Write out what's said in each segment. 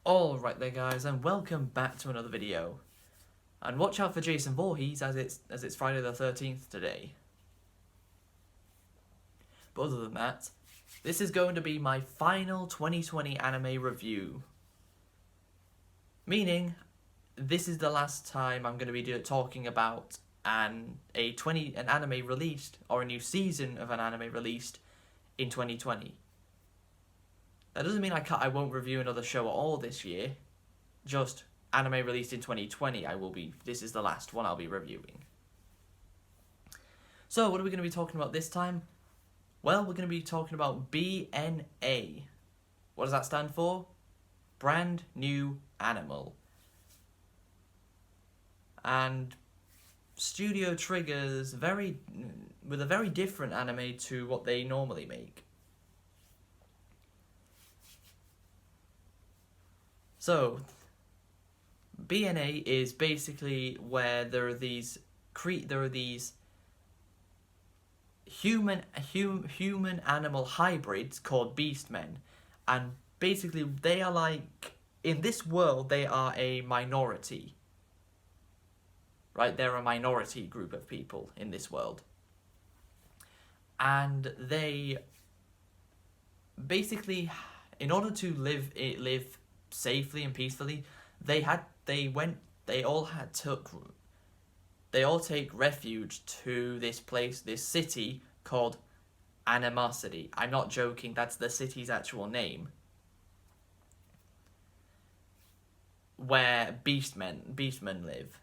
Alright there guys, and welcome back to another video. And watch out for Jason Voorhees as it's Friday the 13th today. But other than that, this is going to be my final 2020 anime review. Meaning, this is the last time I'm going to be talking about an anime released, or a new season of an anime released in 2020. That doesn't mean I won't review another show at all this year. Just anime released in 2020, this is the last one I'll be reviewing. So, what are we going to be talking about this time? Well, we're going to be talking about BNA. What does that stand for? Brand New Animal. And Studio Trigger's with a very different anime to what they normally make. So, BNA is basically where there are these human animal hybrids called beastmen, and basically they are like, in this world they are a minority. Right, they're a minority group of people in this world. And they basically, in order to live safely and peacefully, they all take refuge to this city called Animocity. I'm not joking, that's the city's actual name. Where beastmen live.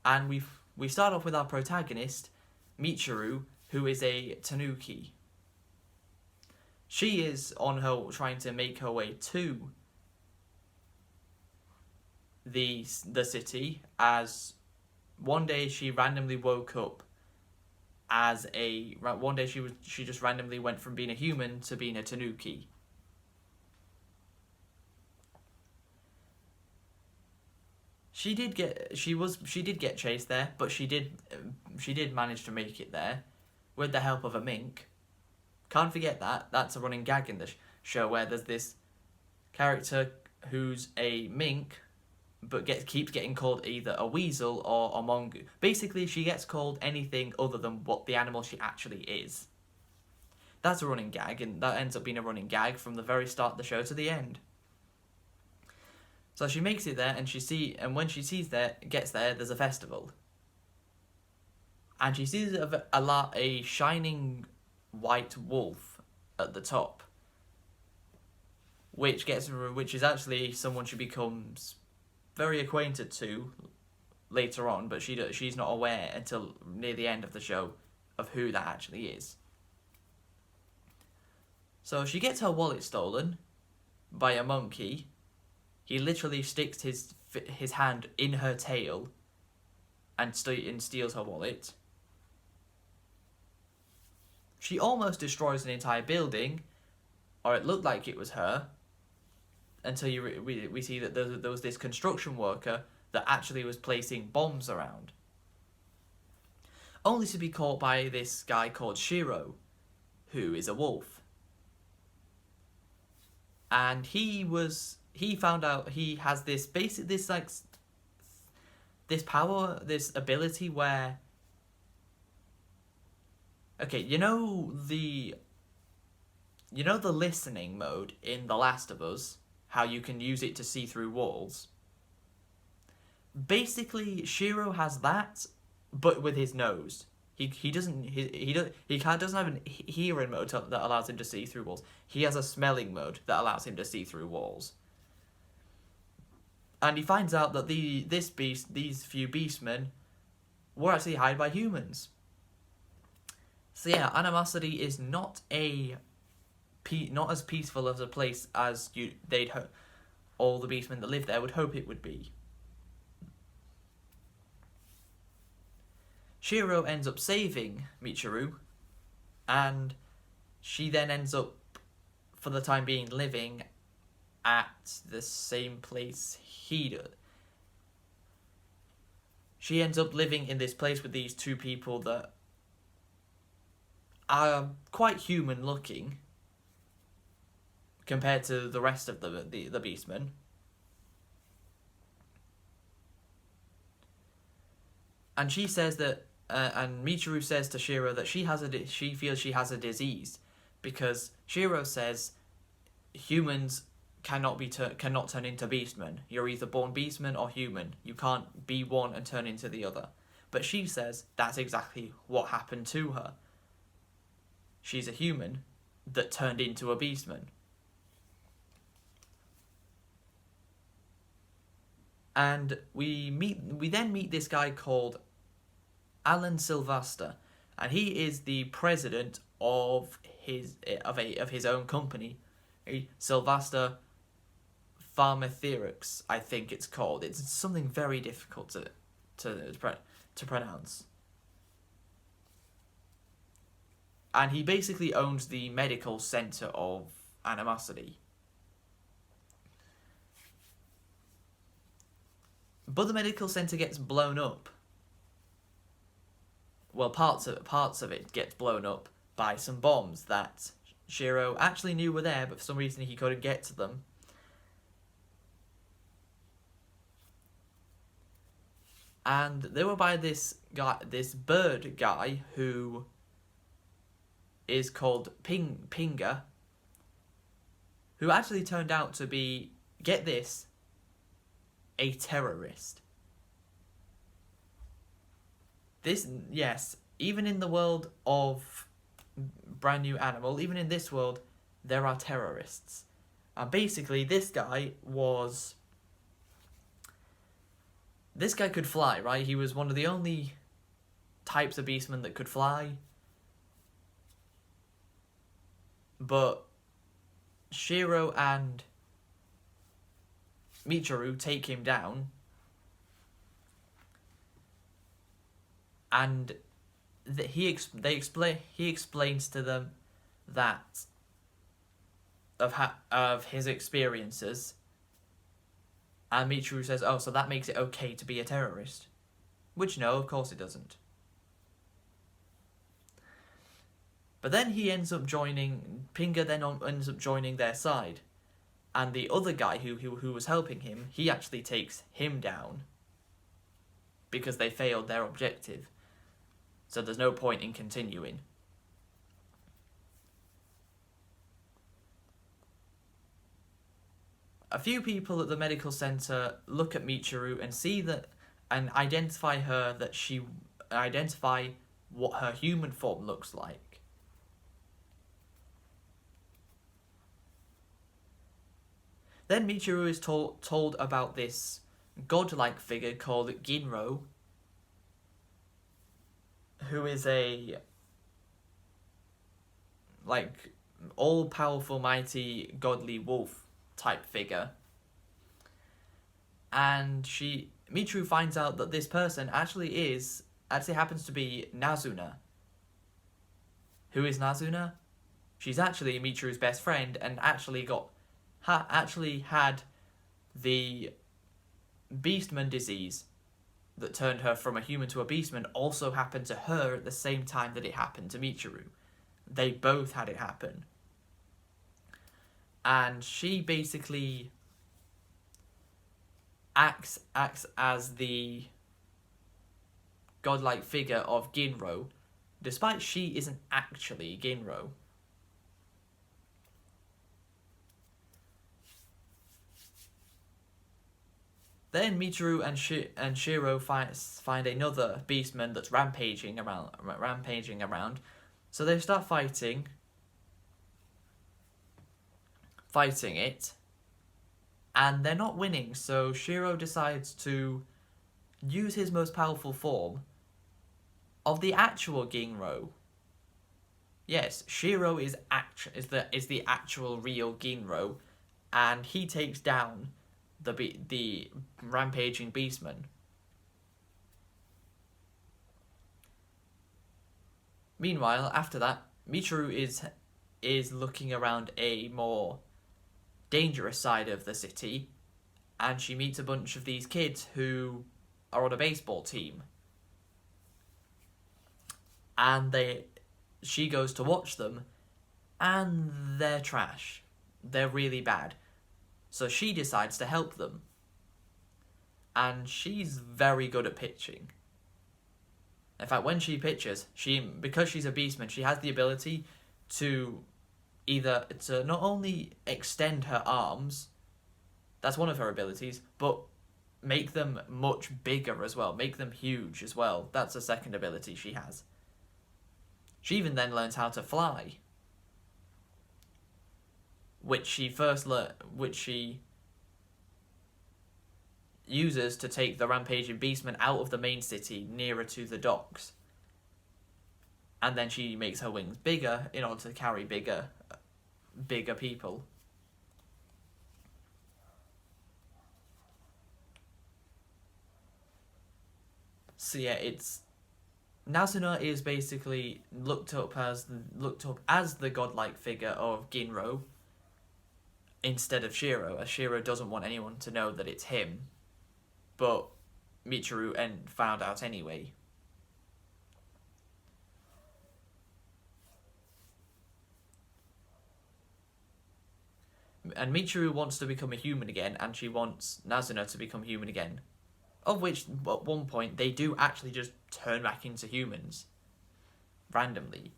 And we start off with our protagonist, Michiru, who is a tanuki. She is trying to make her way to the city, as one day she randomly woke up as she just randomly went from being a human to being a tanuki. She did get chased there, but she did manage to make it there with the help of a mink. Can't forget that. That's a running gag in the show, where there's this character who's a mink, but keeps getting called either a weasel or a mongoose. Basically, she gets called anything other than what the animal she actually is. That's a running gag, and that ends up being a running gag from the very start of the show to the end. So she makes it there, and when she gets there, there's a festival. And she sees a shining white wolf at the top, which is actually someone she becomes very acquainted to later on, but she's not aware until near the end of the show of who that actually is. So she gets her wallet stolen by a monkey. He literally sticks his hand in her tail and steals her wallet. She almost destroys an entire building, or it looked like it was her, until we see that there was this construction worker that actually was placing bombs around. Only to be caught by this guy called Shiro, who is a wolf. And he found out he has this power, this ability where, okay, you know the listening mode in The Last of Us, how you can use it to see through walls? Basically, Shiro has that, but with his nose. He doesn't have a hearing mode that allows him to see through walls. He has a smelling mode that allows him to see through walls. And he finds out that these few beastmen were actually hired by humans. So yeah, Animosity is not as peaceful of a place as all the beastmen that live there would hope it would be. Shiro ends up saving Michiru, and she then ends up, for the time being, living at the same place he does. She ends up living in this place with these two people that are quite human looking. compared to the rest of the beastmen. And she says that, and Michiru says to Shiro that she feels she has a disease, because Shiro says humans cannot turn into beastmen. You're either born beastman or human. You can't be one and turn into the other. But she says that's exactly what happened to her. She's a human that turned into a beastman. And we then meet this guy called Alan Sylvester, and he is the president of his own company, Sylvester Pharmatherax, I think it's called. It's something very difficult to pronounce. And he basically owns the medical center of Animosity. But the medical center gets blown up. Well, parts of it gets blown up by some bombs that Shiro actually knew were there, but for some reason he couldn't get to them. And they were by this bird guy who is called Pinga, who actually turned out to be, get this, a terrorist. Yes, even in the world of Brand New Animal, even in this world, there are terrorists. And basically, this guy could fly, right? He was one of the only types of beastmen that could fly. But Shiro and Michiru take him down, and he explains to them that of his experiences, and Michiru says, "Oh, so that makes it okay to be a terrorist?" Which no, of course it doesn't. But then he ends up joining Pinga. Then ends up joining their side, and the other guy who was helping him, he actually takes him down because they failed their objective. So there's no point in continuing. A few people at the medical center look at Michiru and see that, and identify what her human form looks like. Then Michiru is told about this godlike figure called Ginro, who is a all-powerful, mighty, godly wolf type figure. And Michiru finds out that this person actually happens to be Nazuna. Who is Nazuna? She's actually Michiru's best friend, and actually had the beastman disease that turned her from a human to a beastman also happened to her at the same time that it happened to Michiru. They both had it happen. And she basically acts as the godlike figure of Ginro, despite she isn't actually Ginro. Then Michiru and Shiro find another beastman that's rampaging around. So they start fighting it, and they're not winning. So Shiro decides to use his most powerful form of the actual Ginro. Yes, Shiro is the actual real Ginro, and he takes down the rampaging beastman. Meanwhile, after that, Michiru is looking around a more dangerous side of the city, and she meets a bunch of these kids who are on a baseball team. And she goes to watch them, and they're trash. They're really bad. So she decides to help them. And she's very good at pitching. In fact, when she pitches, because she's a beastman, she has the ability to to not only extend her arms, that's one of her abilities, but make them much bigger as well, make them huge as well. That's a second ability she has. She even then learns how to fly, which she uses to take the rampaging beastmen out of the main city nearer to the docks. And then she makes her wings bigger in order to carry bigger people. So yeah, Nazuna is basically looked up as the godlike figure of Ginro instead of Shiro, as Shiro doesn't want anyone to know that it's him. But Michiru found out anyway. And Michiru wants to become a human again, and she wants Nazuna to become human again. Of which, at one point, they do actually just turn back into humans. Randomly.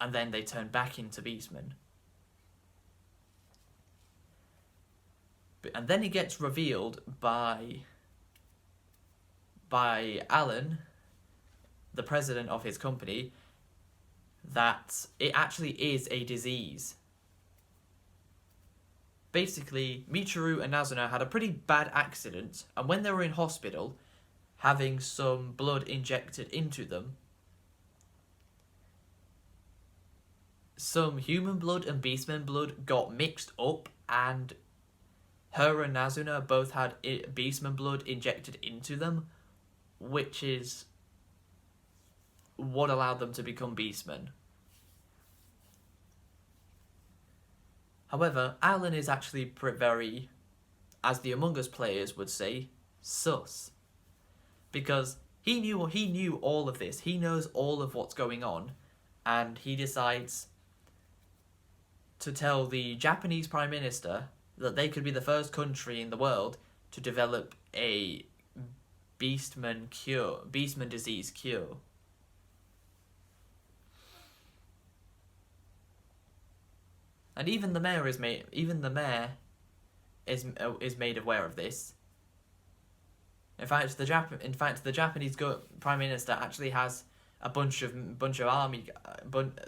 And then they turn back into beastmen. And then it gets revealed by Alan, the president of his company, that it actually is a disease. Basically, Michiru and Nazuna had a pretty bad accident, and when they were in hospital, having some blood injected into them, some human blood and beastman blood got mixed up, and her and Nazuna both had beastman blood injected into them, which is what allowed them to become beastmen. However, Alan is actually very, as the Among Us players would say, sus. Because he knew all of this, he knows all of what's going on, and he decides to tell the Japanese Prime Minister that they could be the first country in the world to develop a beastman disease cure. And even the mayor is made aware of this. In fact, the Japanese Prime Minister actually has a bunch of army,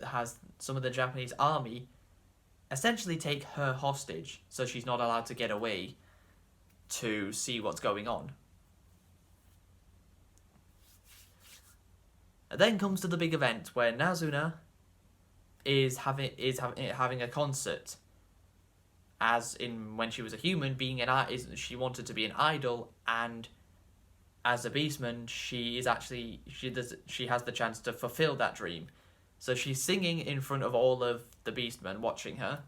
has some of the Japanese army essentially take her hostage, so she's not allowed to get away to see what's going on. And then comes to the big event where Nazuna is having a concert, as in when she was a human, she wanted to be an idol, and as a beastman, she has the chance to fulfill that dream. So she's singing in front of all of the beastmen watching her,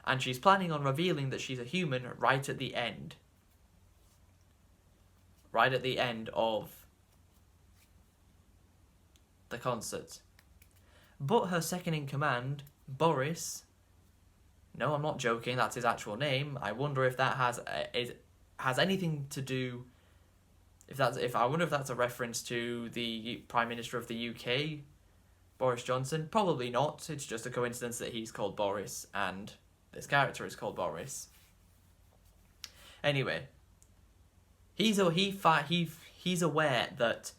and she's planning on revealing that she's a human right at the end of the concert. But her second in command, Boris, no, I'm not joking, that's his actual name. I wonder if that has anything to do. I wonder if that's a reference to the Prime Minister of the UK, Boris Johnson. Probably not. It's just a coincidence that he's called Boris and this character is called Boris. Anyway, he's aware that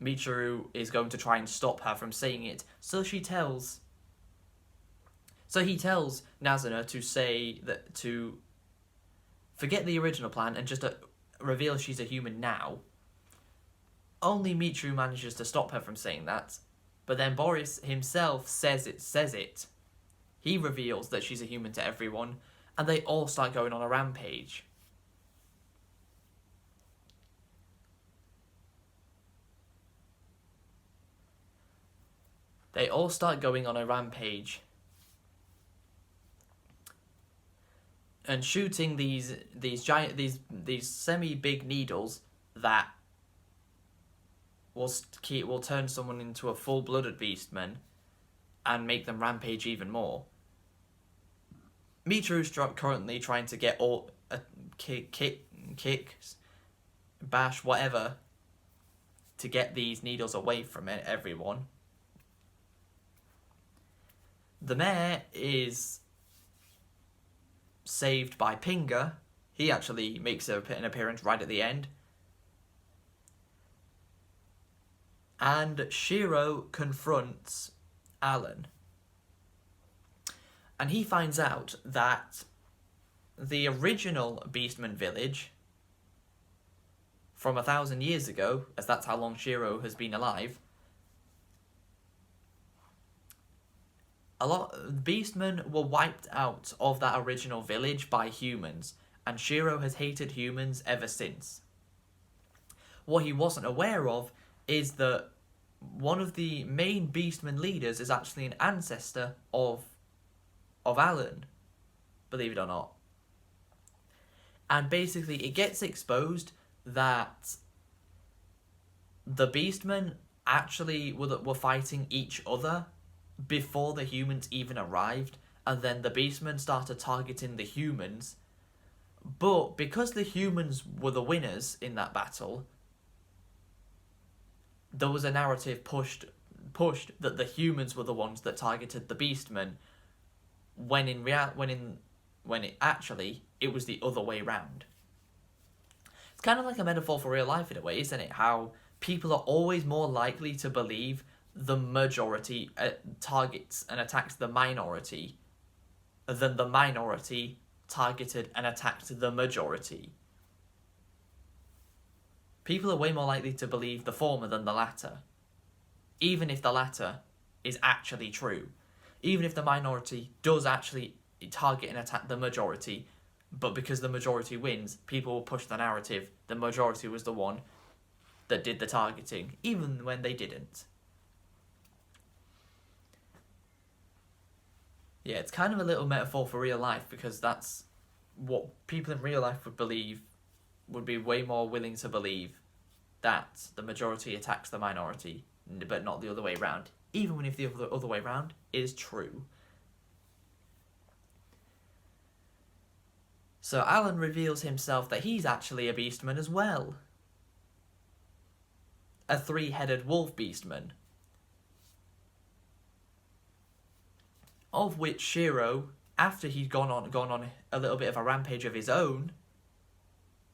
Michiru is going to try and stop her from saying it, so he tells Nazuna to forget the original plan and just reveal she's a human now. Only Michiru manages to stop her from saying that, but then Boris himself says it. He reveals that she's a human to everyone, and they all start going on a rampage. They all start going on a rampage and shooting these semi-big needles that will turn someone into a full-blooded beastman and make them rampage even more. Michiru's currently trying to get all kick, bash, whatever, to get these needles away from everyone. The mayor is saved by Pinga. He actually makes an appearance right at the end. And Shiro confronts Alan. And he finds out that the original Beastman village from 1,000 years ago, as that's how long Shiro has been alive, Beastmen were wiped out of that original village by humans, and Shiro has hated humans ever since. What he wasn't aware of is that one of the main Beastman leaders is actually an ancestor of Alan, believe it or not. And basically it gets exposed that the Beastmen actually were fighting each other before the humans even arrived, and then the Beastmen started targeting the humans. But because the humans were the winners in that battle, there was a narrative pushed that the humans were the ones that targeted the Beastmen, when it actually was the other way round. It's kind of like a metaphor for real life in a way, isn't it? How people are always more likely to believe the majority targets and attacks the minority than the minority targeted and attacked the majority. People are way more likely to believe the former than the latter, even if the latter is actually true. Even if the minority does actually target and attack the majority, but because the majority wins, people will push the narrative the majority was the one that did the targeting, even when they didn't. Yeah, it's kind of a little metaphor for real life, because that's what people in real life would be way more willing to believe, that the majority attacks the minority, but not the other way around, even if the other way around is true. So Alan reveals himself that he's actually a beastman as well. A 3-headed wolf beastman. Of which Shiro, after he'd gone on a little bit of a rampage of his own,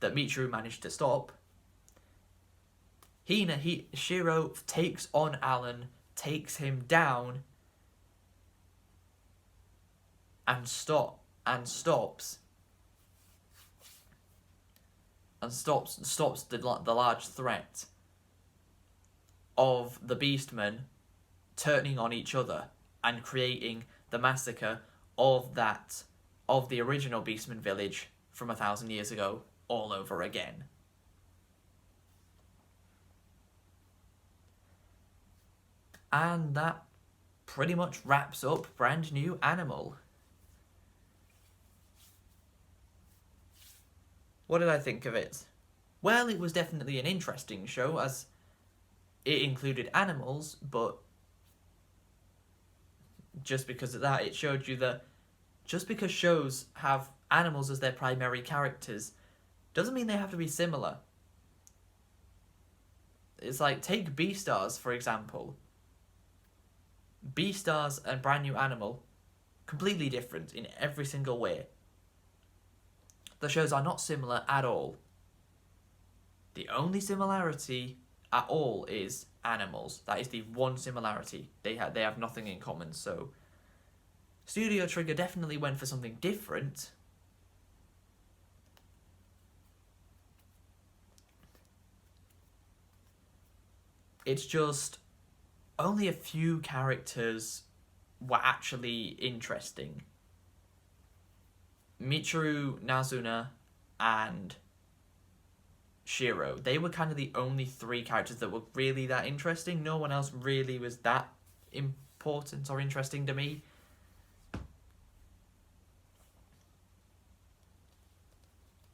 that Michiru managed to stop, Shiro takes on Alan, takes him down, and stops the large threat of the Beastmen turning on each other and creating the massacre of the original Beastman village from 1,000 years ago all over again. And that pretty much wraps up Brand New Animal. What did I think of it? Well, it was definitely an interesting show, as it included animals, but just because of that, it showed you that just because shows have animals as their primary characters doesn't mean they have to be similar. It's like, take Beastars, for example. Beastars and Brand New Animal, completely different in every single way. The shows are not similar at all. The only similarity at all is animals. That is the one similarity. They have nothing in common. So Studio Trigger definitely went for something different. It's just only a few characters were actually interesting. Michiru, Nazuna, and Shiro. They were kind of the only 3 characters that were really that interesting. No one else really was that important or interesting to me.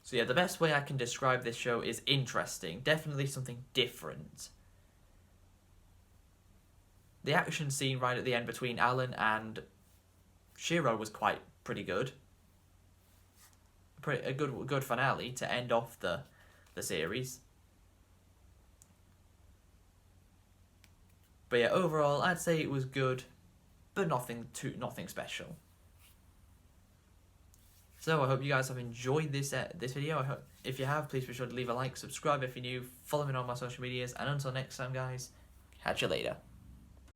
So yeah, the best way I can describe this show is interesting. Definitely something different. The action scene right at the end between Alan and Shiro was pretty good. a good finale to end off the series. But yeah, overall, I'd say it was good, but nothing special. So I hope you guys have enjoyed this video. I hope, if you have, please be sure to leave a like, subscribe if you're new, follow me on my social medias, and until next time, guys, catch you later.